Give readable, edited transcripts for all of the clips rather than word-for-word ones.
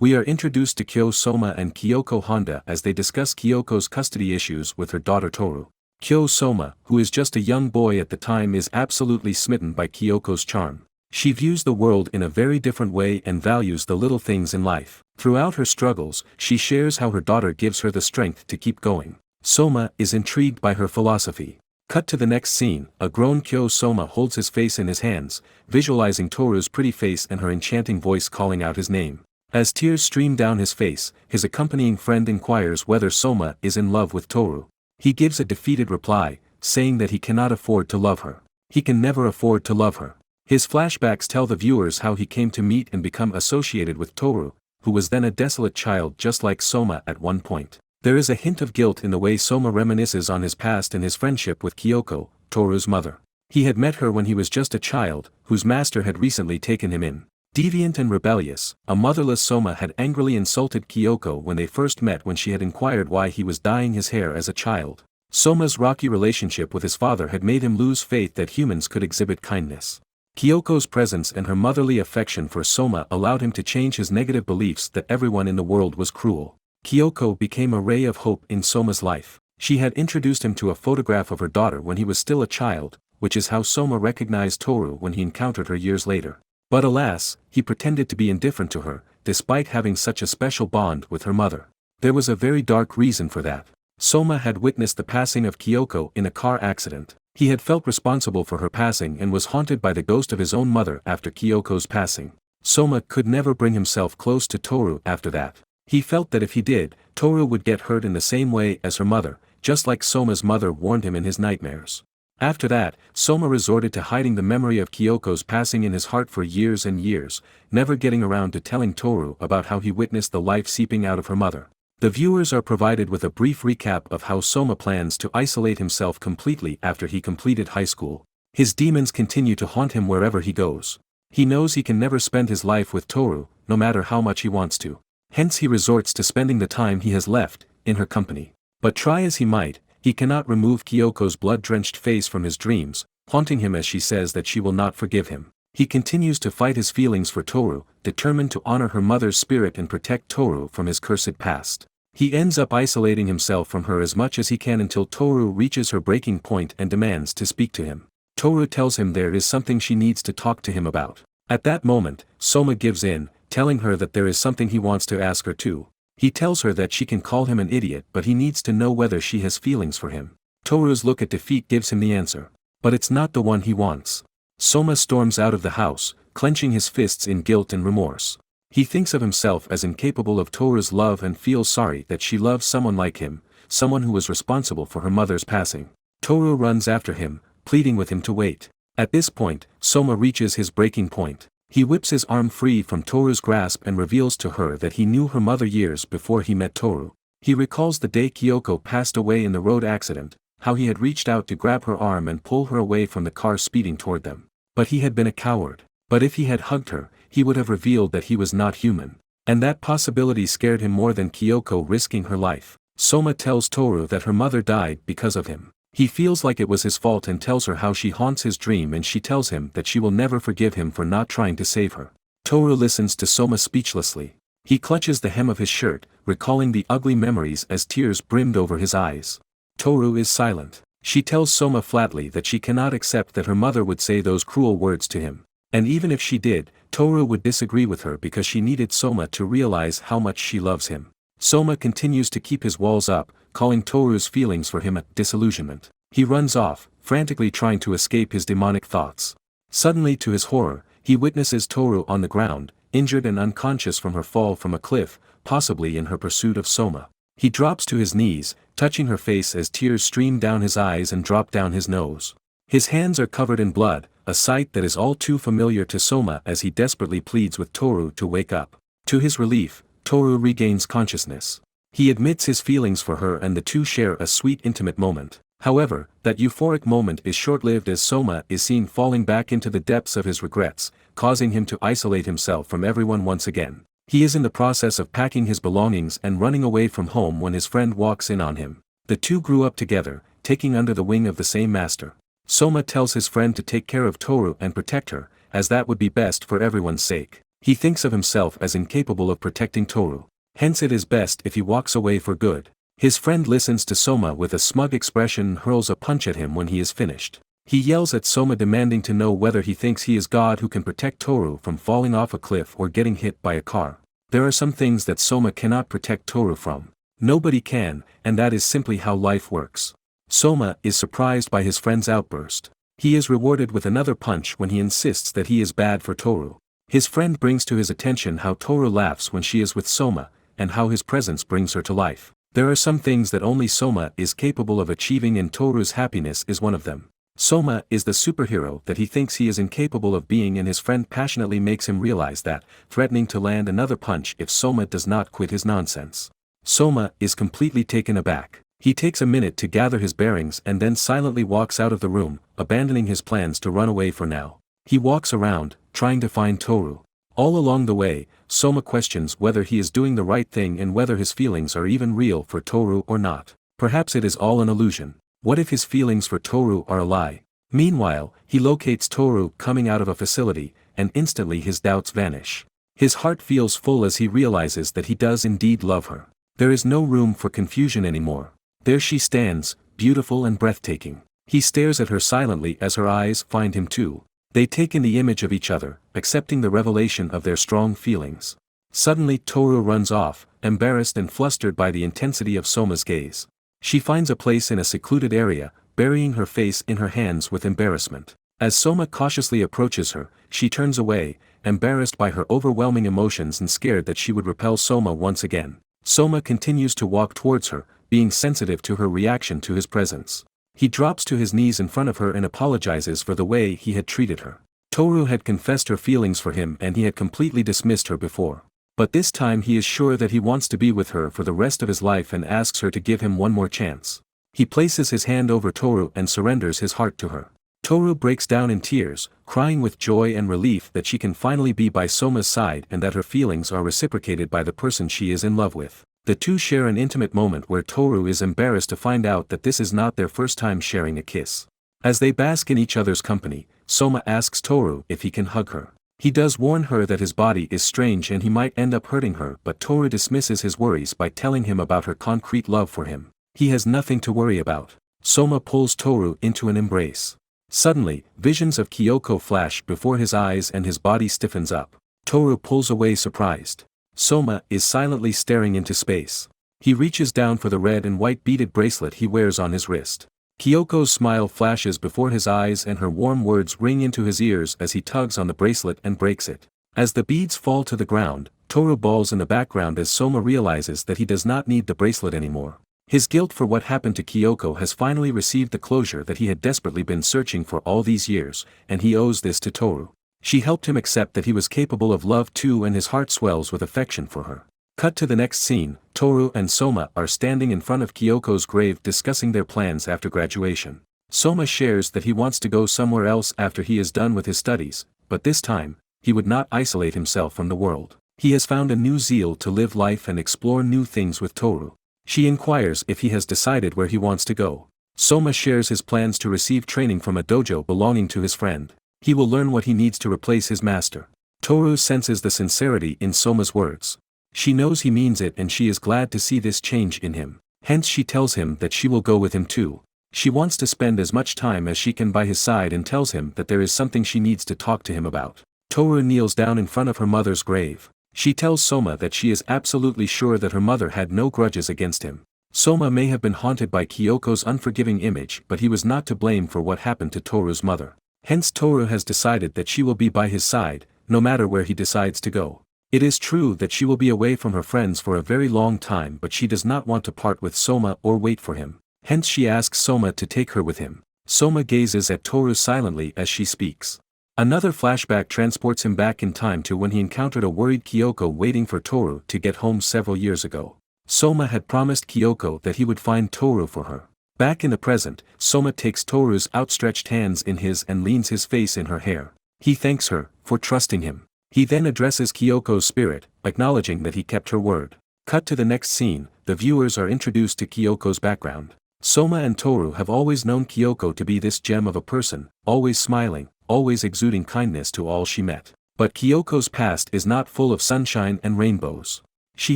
We are introduced to Kyo Soma and Kyoko Honda as they discuss Kyoko's custody issues with her daughter Toru. Kyo Soma, who is just a young boy at the time, is absolutely smitten by Kyoko's charm. She views the world in a very different way and values the little things in life. Throughout her struggles, she shares how her daughter gives her the strength to keep going. Soma is intrigued by her philosophy. Cut to the next scene, a grown Kyo Soma holds his face in his hands, visualizing Toru's pretty face and her enchanting voice calling out his name. As tears stream down his face, his accompanying friend inquires whether Soma is in love with Toru. He gives a defeated reply, saying that he cannot afford to love her. He can never afford to love her. His flashbacks tell the viewers how he came to meet and become associated with Toru, who was then a desolate child just like Soma at one point. There is a hint of guilt in the way Soma reminisces on his past and his friendship with Kyoko, Toru's mother. He had met her when he was just a child, whose master had recently taken him in. Deviant and rebellious, a motherless Soma had angrily insulted Kyoko when they first met when she had inquired why he was dyeing his hair as a child. Soma's rocky relationship with his father had made him lose faith that humans could exhibit kindness. Kyoko's presence and her motherly affection for Soma allowed him to change his negative beliefs that everyone in the world was cruel. Kyoko became a ray of hope in Soma's life. She had introduced him to a photograph of her daughter when he was still a child, which is how Soma recognized Toru when he encountered her years later. But alas, he pretended to be indifferent to her, despite having such a special bond with her mother. There was a very dark reason for that. Soma had witnessed the passing of Kyoko in a car accident. He had felt responsible for her passing and was haunted by the ghost of his own mother after Kyoko's passing. Soma could never bring himself close to Toru after that. He felt that if he did, Toru would get hurt in the same way as her mother, just like Soma's mother warned him in his nightmares. After that, Soma resorted to hiding the memory of Kyoko's passing in his heart for years and years, never getting around to telling Toru about how he witnessed the life seeping out of her mother. The viewers are provided with a brief recap of how Soma plans to isolate himself completely after he completed high school. His demons continue to haunt him wherever he goes. He knows he can never spend his life with Toru, no matter how much he wants to. Hence he resorts to spending the time he has left in her company. But try as he might, he cannot remove Kyoko's blood-drenched face from his dreams, haunting him as she says that she will not forgive him. He continues to fight his feelings for Toru, determined to honor her mother's spirit and protect Toru from his cursed past. He ends up isolating himself from her as much as he can until Toru reaches her breaking point and demands to speak to him. Toru tells him there is something she needs to talk to him about. At that moment, Soma gives in, telling her that there is something he wants to ask her too. He tells her that she can call him an idiot, but he needs to know whether she has feelings for him. Toru's look at defeat gives him the answer. But it's not the one he wants. Soma storms out of the house, clenching his fists in guilt and remorse. He thinks of himself as incapable of Toru's love and feels sorry that she loves someone like him, someone who was responsible for her mother's passing. Toru runs after him, pleading with him to wait. At this point, Soma reaches his breaking point. He whips his arm free from Toru's grasp and reveals to her that he knew her mother years before he met Toru. He recalls the day Kyoko passed away in the road accident, how he had reached out to grab her arm and pull her away from the car speeding toward them. But he had been a coward. But if he had hugged her, he would have revealed that he was not human. And that possibility scared him more than Kyoko risking her life. Soma tells Toru that her mother died because of him. He feels like it was his fault and tells her how she haunts his dream, and she tells him that she will never forgive him for not trying to save her. Toru listens to Soma speechlessly. He clutches the hem of his shirt, recalling the ugly memories as tears brimmed over his eyes. Toru is silent. She tells Soma flatly that she cannot accept that her mother would say those cruel words to him. And even if she did, Toru would disagree with her because she needed Soma to realize how much she loves him. Soma continues to keep his walls up, calling Toru's feelings for him a disillusionment. He runs off, frantically trying to escape his demonic thoughts. Suddenly, to his horror, he witnesses Toru on the ground, injured and unconscious from her fall from a cliff, possibly in her pursuit of Soma. He drops to his knees, touching her face as tears stream down his eyes and drop down his nose. His hands are covered in blood, a sight that is all too familiar to Soma as he desperately pleads with Toru to wake up. To his relief, Toru regains consciousness. He admits his feelings for her and the two share a sweet intimate moment. However, that euphoric moment is short-lived as Soma is seen falling back into the depths of his regrets, causing him to isolate himself from everyone once again. He is in the process of packing his belongings and running away from home when his friend walks in on him. The two grew up together, taking under the wing of the same master. Soma tells his friend to take care of Toru and protect her, as that would be best for everyone's sake. He thinks of himself as incapable of protecting Toru. Hence it is best if he walks away for good. His friend listens to Soma with a smug expression and hurls a punch at him when he is finished. He yells at Soma demanding to know whether he thinks he is God who can protect Toru from falling off a cliff or getting hit by a car. There are some things that Soma cannot protect Toru from. Nobody can, and that is simply how life works. Soma is surprised by his friend's outburst. He is rewarded with another punch when he insists that he is bad for Toru. His friend brings to his attention how Toru laughs when she is with Soma, and how his presence brings her to life. There are some things that only Soma is capable of achieving, and Toru's happiness is one of them. Soma is the superhero that he thinks he is incapable of being, and his friend passionately makes him realize that, threatening to land another punch if Soma does not quit his nonsense. Soma is completely taken aback. He takes a minute to gather his bearings and then silently walks out of the room, abandoning his plans to run away for now. He walks around, trying to find Toru. All along the way, Soma questions whether he is doing the right thing and whether his feelings are even real for Toru or not. Perhaps it is all an illusion. What if his feelings for Toru are a lie? Meanwhile, he locates Toru coming out of a facility, and instantly his doubts vanish. His heart feels full as he realizes that he does indeed love her. There is no room for confusion anymore. There she stands, beautiful and breathtaking. He stares at her silently as her eyes find him too. They take in the image of each other, accepting the revelation of their strong feelings. Suddenly Toru runs off, embarrassed and flustered by the intensity of Soma's gaze. She finds a place in a secluded area, burying her face in her hands with embarrassment. As Soma cautiously approaches her, she turns away, embarrassed by her overwhelming emotions and scared that she would repel Soma once again. Soma continues to walk towards her, being sensitive to her reaction to his presence. He drops to his knees in front of her and apologizes for the way he had treated her. Toru had confessed her feelings for him and he had completely dismissed her before. But this time he is sure that he wants to be with her for the rest of his life and asks her to give him one more chance. He places his hand over Toru and surrenders his heart to her. Toru breaks down in tears, crying with joy and relief that she can finally be by Soma's side and that her feelings are reciprocated by the person she is in love with. The two share an intimate moment where Toru is embarrassed to find out that this is not their first time sharing a kiss. As they bask in each other's company, Soma asks Toru if he can hug her. He does warn her that his body is strange and he might end up hurting her, but Toru dismisses his worries by telling him about her concrete love for him. He has nothing to worry about. Soma pulls Toru into an embrace. Suddenly, visions of Kyoko flash before his eyes and his body stiffens up. Toru pulls away surprised. Soma is silently staring into space. He reaches down for the red and white beaded bracelet he wears on his wrist. Kyoko's smile flashes before his eyes and her warm words ring into his ears as he tugs on the bracelet and breaks it. As the beads fall to the ground, Toru bawls in the background as Soma realizes that he does not need the bracelet anymore. His guilt for what happened to Kyoko has finally received the closure that he had desperately been searching for all these years, and he owes this to Toru. She helped him accept that he was capable of love too, and his heart swells with affection for her. Cut to the next scene, Toru and Soma are standing in front of Kyoko's grave discussing their plans after graduation. Soma shares that he wants to go somewhere else after he is done with his studies, but this time, he would not isolate himself from the world. He has found a new zeal to live life and explore new things with Toru. She inquires if he has decided where he wants to go. Soma shares his plans to receive training from a dojo belonging to his friend. He will learn what he needs to replace his master. Toru senses the sincerity in Soma's words. She knows he means it and she is glad to see this change in him. Hence she tells him that she will go with him too. She wants to spend as much time as she can by his side and tells him that there is something she needs to talk to him about. Toru kneels down in front of her mother's grave. She tells Soma that she is absolutely sure that her mother had no grudges against him. Soma may have been haunted by Kyoko's unforgiving image, but he was not to blame for what happened to Toru's mother. Hence Toru has decided that she will be by his side, no matter where he decides to go. It is true that she will be away from her friends for a very long time, but she does not want to part with Soma or wait for him. Hence she asks Soma to take her with him. Soma gazes at Toru silently as she speaks. Another flashback transports him back in time to when he encountered a worried Kyoko waiting for Toru to get home several years ago. Soma had promised Kyoko that he would find Toru for her. Back in the present, Soma takes Toru's outstretched hands in his and leans his face in her hair. He thanks her for trusting him. He then addresses Kyoko's spirit, acknowledging that he kept her word. Cut to the next scene, the viewers are introduced to Kyoko's background. Soma and Toru have always known Kyoko to be this gem of a person, always smiling, always exuding kindness to all she met. But Kyoko's past is not full of sunshine and rainbows. She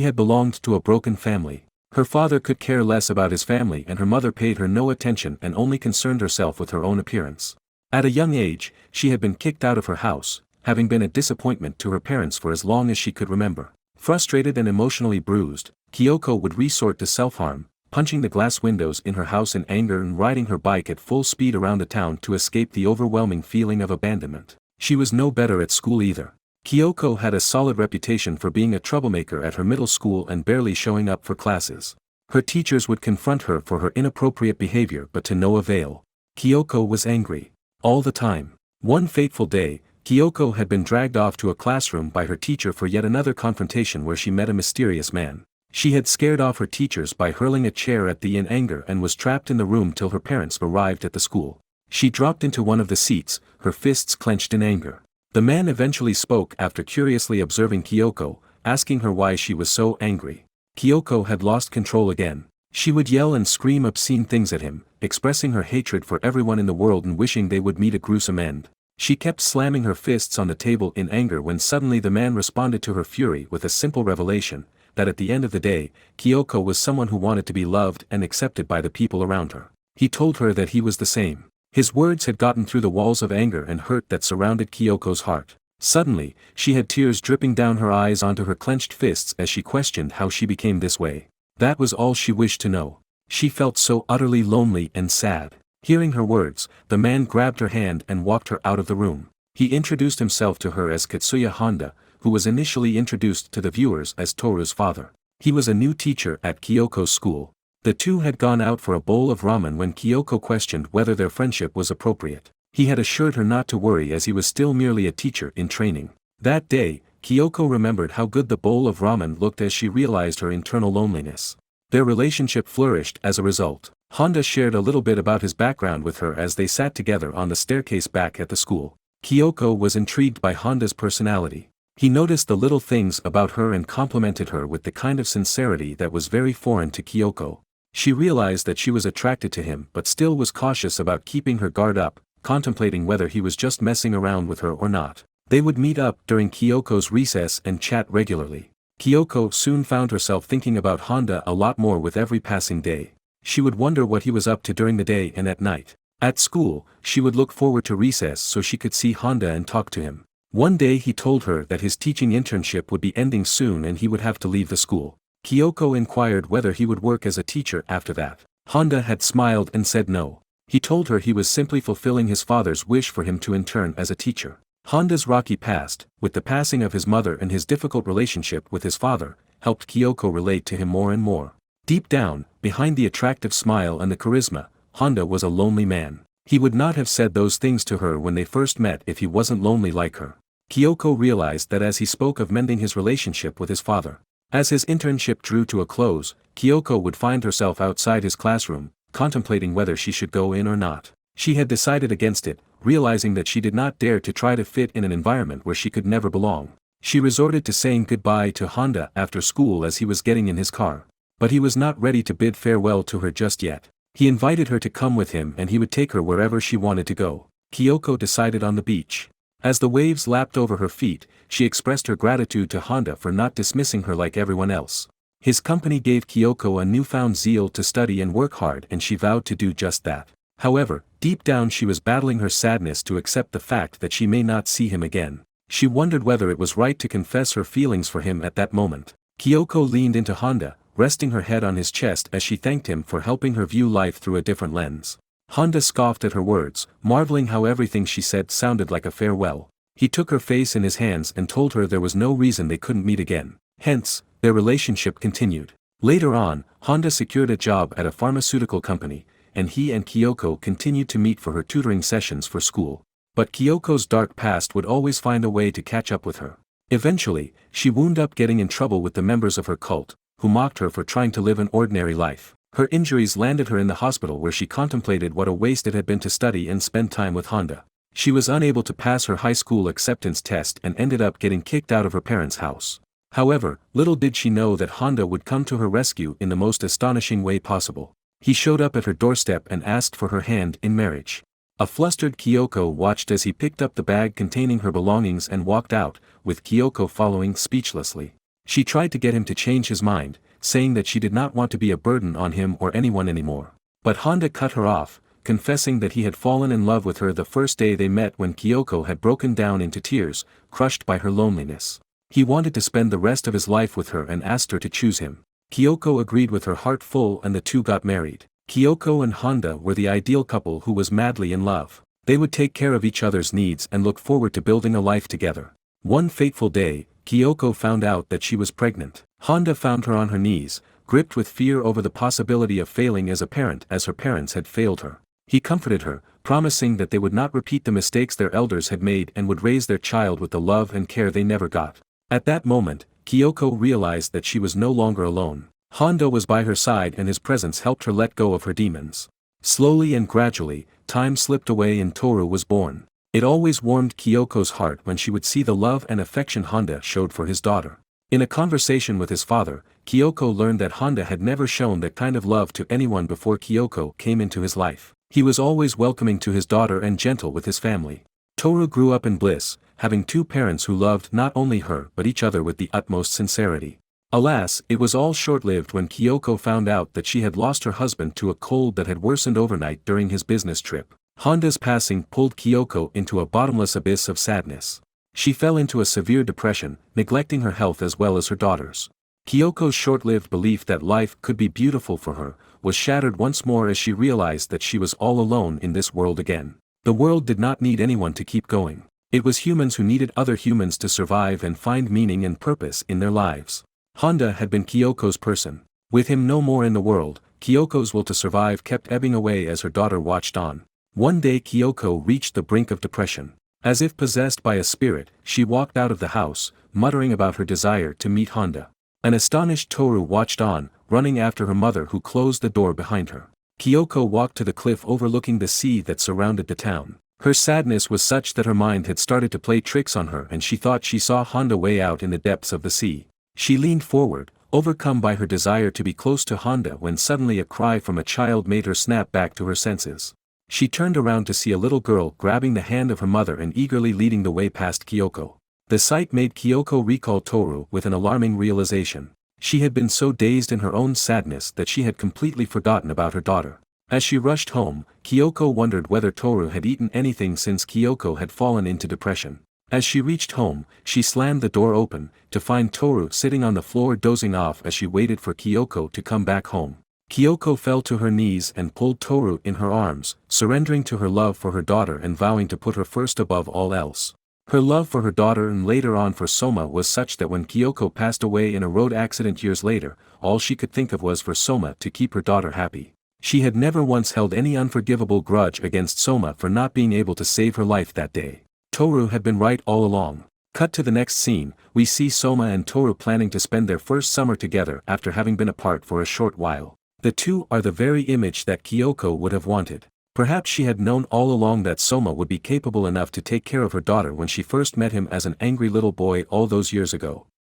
had belonged to a broken family. Her father could care less about his family and her mother paid her no attention and only concerned herself with her own appearance. At a young age, she had been kicked out of her house, having been a disappointment to her parents for as long as she could remember. Frustrated and emotionally bruised, Kyoko would resort to self-harm, punching the glass windows in her house in anger and riding her bike at full speed around the town to escape the overwhelming feeling of abandonment. She was no better at school either. Kyoko had a solid reputation for being a troublemaker at her middle school and barely showing up for classes. Her teachers would confront her for her inappropriate behavior but to no avail. Kyoko was angry. All the time. One fateful day, Kyoko had been dragged off to a classroom by her teacher for yet another confrontation where she met a mysterious man. She had scared off her teachers by hurling a chair at them in anger and was trapped in the room till her parents arrived at the school. She dropped into one of the seats, her fists clenched in anger. The man eventually spoke after curiously observing Kyoko, asking her why she was so angry. Kyoko had lost control again. She would yell and scream obscene things at him, expressing her hatred for everyone in the world and wishing they would meet a gruesome end. She kept slamming her fists on the table in anger when suddenly the man responded to her fury with a simple revelation, that at the end of the day, Kyoko was someone who wanted to be loved and accepted by the people around her. He told her that he was the same. His words had gotten through the walls of anger and hurt that surrounded Kyoko's heart. Suddenly, she had tears dripping down her eyes onto her clenched fists as she questioned how she became this way. That was all she wished to know. She felt so utterly lonely and sad. Hearing her words, the man grabbed her hand and walked her out of the room. He introduced himself to her as Katsuya Honda, who was initially introduced to the viewers as Toru's father. He was a new teacher at Kyoko's school. The two had gone out for a bowl of ramen when Kyoko questioned whether their friendship was appropriate. He had assured her not to worry as he was still merely a teacher in training. That day, Kyoko remembered how good the bowl of ramen looked as she realized her internal loneliness. Their relationship flourished as a result. Honda shared a little bit about his background with her as they sat together on the staircase back at the school. Kyoko was intrigued by Honda's personality. He noticed the little things about her and complimented her with the kind of sincerity that was very foreign to Kyoko. She realized that she was attracted to him but still was cautious about keeping her guard up, contemplating whether he was just messing around with her or not. They would meet up during Kyoko's recess and chat regularly. Kyoko soon found herself thinking about Honda a lot more with every passing day. She would wonder what he was up to during the day and at night. At school, she would look forward to recess so she could see Honda and talk to him. One day he told her that his teaching internship would be ending soon and he would have to leave the school. Kyoko inquired whether he would work as a teacher after that. Honda had smiled and said no. He told her he was simply fulfilling his father's wish for him to intern as a teacher. Honda's rocky past, with the passing of his mother and his difficult relationship with his father, helped Kyoko relate to him more and more. Deep down, behind the attractive smile and the charisma, Honda was a lonely man. He would not have said those things to her when they first met if he wasn't lonely like her. Kyoko realized that as he spoke of mending his relationship with his father. As his internship drew to a close, Kyoko would find herself outside his classroom, contemplating whether she should go in or not. She had decided against it, realizing that she did not dare to try to fit in an environment where she could never belong. She resorted to saying goodbye to Honda after school as he was getting in his car. But he was not ready to bid farewell to her just yet. He invited her to come with him and he would take her wherever she wanted to go. Kyoko decided on the beach. As the waves lapped over her feet, she expressed her gratitude to Honda for not dismissing her like everyone else. His company gave Kyoko a newfound zeal to study and work hard and she vowed to do just that. However, deep down she was battling her sadness to accept the fact that she may not see him again. She wondered whether it was right to confess her feelings for him at that moment. Kyoko leaned into Honda, resting her head on his chest as she thanked him for helping her view life through a different lens. Honda scoffed at her words, marveling how everything she said sounded like a farewell. He took her face in his hands and told her there was no reason they couldn't meet again. Hence, their relationship continued. Later on, Honda secured a job at a pharmaceutical company, and he and Kyoko continued to meet for her tutoring sessions for school. But Kyoko's dark past would always find a way to catch up with her. Eventually, she wound up getting in trouble with the members of her cult, who mocked her for trying to live an ordinary life. Her injuries landed her in the hospital where she contemplated what a waste it had been to study and spend time with Honda. She was unable to pass her high school acceptance test and ended up getting kicked out of her parents' house. However, little did she know that Honda would come to her rescue in the most astonishing way possible. He showed up at her doorstep and asked for her hand in marriage. A flustered Kyoko watched as he picked up the bag containing her belongings and walked out, with Kyoko following speechlessly. She tried to get him to change his mind, saying that she did not want to be a burden on him or anyone anymore. But Honda cut her off, confessing that he had fallen in love with her the first day they met when Kyoko had broken down into tears, crushed by her loneliness. He wanted to spend the rest of his life with her and asked her to choose him. Kyoko agreed with her heart full and the two got married. Kyoko and Honda were the ideal couple who was madly in love. They would take care of each other's needs and look forward to building a life together. One fateful day, Kyoko found out that she was pregnant. Honda found her on her knees, gripped with fear over the possibility of failing as a parent as her parents had failed her. He comforted her, promising that they would not repeat the mistakes their elders had made and would raise their child with the love and care they never got. At that moment, Kyoko realized that she was no longer alone. Honda was by her side and his presence helped her let go of her demons. Slowly and gradually, time slipped away and Toru was born. It always warmed Kyoko's heart when she would see the love and affection Honda showed for his daughter. In a conversation with his father, Kyoko learned that Honda had never shown that kind of love to anyone before Kyoko came into his life. He was always welcoming to his daughter and gentle with his family. Toru grew up in bliss, having two parents who loved not only her but each other with the utmost sincerity. Alas, it was all short-lived when Kyoko found out that she had lost her husband to a cold that had worsened overnight during his business trip. Honda's passing pulled Kyoko into a bottomless abyss of sadness. She fell into a severe depression, neglecting her health as well as her daughter's. Kyoko's short-lived belief that life could be beautiful for her was shattered once more as she realized that she was all alone in this world again. The world did not need anyone to keep going. It was humans who needed other humans to survive and find meaning and purpose in their lives. Honda had been Kyoko's person. With him no more in the world, Kyoko's will to survive kept ebbing away as her daughter watched on. One day Kyoko reached the brink of depression. As if possessed by a spirit, she walked out of the house, muttering about her desire to meet Honda. An astonished Toru watched on, running after her mother who closed the door behind her. Kyoko walked to the cliff overlooking the sea that surrounded the town. Her sadness was such that her mind had started to play tricks on her and she thought she saw Honda way out in the depths of the sea. She leaned forward, overcome by her desire to be close to Honda when suddenly a cry from a child made her snap back to her senses. She turned around to see a little girl grabbing the hand of her mother and eagerly leading the way past Kyoko. The sight made Kyoko recall Toru with an alarming realization. She had been so dazed in her own sadness that she had completely forgotten about her daughter. As she rushed home, Kyoko wondered whether Toru had eaten anything since Kyoko had fallen into depression. As she reached home, she slammed the door open, to find Toru sitting on the floor dozing off as she waited for Kyoko to come back home. Kyoko fell to her knees and pulled Toru in her arms, surrendering to her love for her daughter and vowing to put her first above all else. Her love for her daughter and later on for Soma was such that when Kyoko passed away in a road accident years later, all she could think of was for Soma to keep her daughter happy. She had never once held any unforgivable grudge against Soma for not being able to save her life that day. Toru had been right all along. Cut to the next scene, we see Soma and Toru planning to spend their first summer together after having been apart for a short while. The two are the very image that Kyoko would have wanted. Perhaps she had known all along that Soma would be capable enough to take care of her daughter when she first met him as an angry little boy all those years ago.